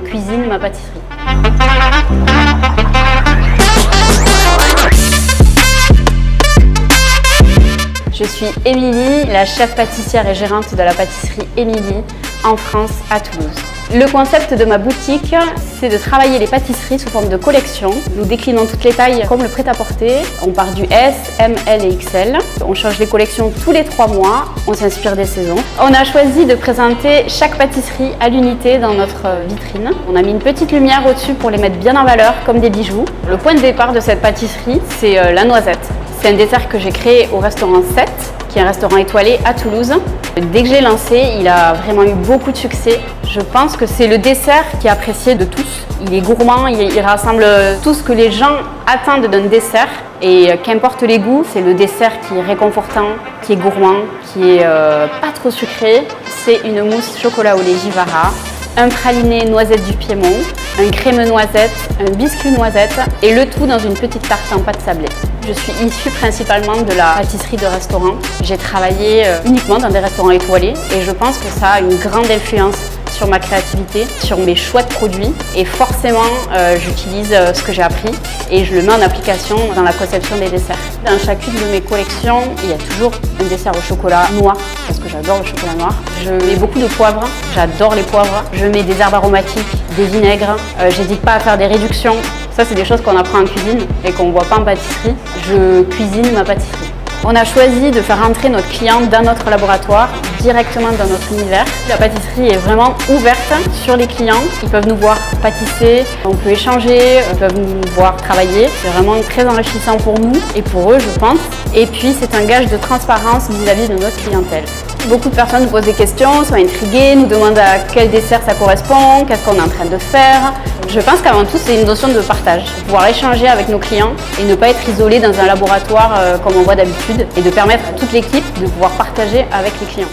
cuisine ma pâtisserie. Je suis Émilie, la chef pâtissière et gérante de la pâtisserie Émilie en France, à Toulouse. Le concept de ma boutique, c'est de travailler les pâtisseries sous forme de collection. Nous déclinons toutes les tailles comme le prêt-à-porter. On part du S, M, L et XL. On change les collections tous les 3 mois. On s'inspire des saisons. On a choisi de présenter chaque pâtisserie à l'unité dans notre vitrine. On a mis une petite lumière au-dessus pour les mettre bien en valeur comme des bijoux. Le point de départ de cette pâtisserie, c'est la noisette. C'est un dessert que j'ai créé au restaurant 7, qui est un restaurant étoilé à Toulouse. Dès que j'ai lancé, il a vraiment eu beaucoup de succès. Je pense que c'est le dessert qui est apprécié de tous. Il est gourmand, il rassemble tout ce que les gens attendent d'un dessert. Et qu'importe les goûts, c'est le dessert qui est réconfortant, qui est gourmand, qui est pas trop sucré. C'est une mousse chocolat au lait Givara, un praliné noisette du Piémont, un crémeux noisette, un biscuit noisette et le tout dans une petite tarte en pâte sablée. Je suis issue principalement de la pâtisserie de restaurant. J'ai travaillé uniquement dans des restaurants étoilés et je pense que ça a une grande influence sur ma créativité, sur mes choix de produits et forcément j'utilise ce que j'ai appris et je le mets en application dans la conception des desserts. Dans chacune de mes collections, il y a toujours un dessert au chocolat noir parce que j'adore le chocolat noir. Je mets beaucoup de poivre, j'adore les poivres. Je mets des herbes aromatiques, des vinaigres, j'hésite pas à faire des réductions. Ça, c'est des choses qu'on apprend en cuisine et qu'on ne voit pas en pâtisserie. Je cuisine ma pâtisserie. On a choisi de faire entrer notre client dans notre laboratoire, directement dans notre univers. La pâtisserie est vraiment ouverte sur les clients. Ils peuvent nous voir pâtisser, on peut échanger, ils peuvent nous voir travailler. C'est vraiment très enrichissant pour nous et pour eux, je pense. Et puis, c'est un gage de transparence vis-à-vis de notre clientèle. Beaucoup de personnes nous posent des questions, sont intriguées, nous demandent à quel dessert ça correspond, qu'est-ce qu'on est en train de faire. Je pense qu'avant tout, c'est une notion de partage. Pouvoir échanger avec nos clients et ne pas être isolé dans un laboratoire comme on voit d'habitude et de permettre à toute l'équipe de pouvoir partager avec les clients.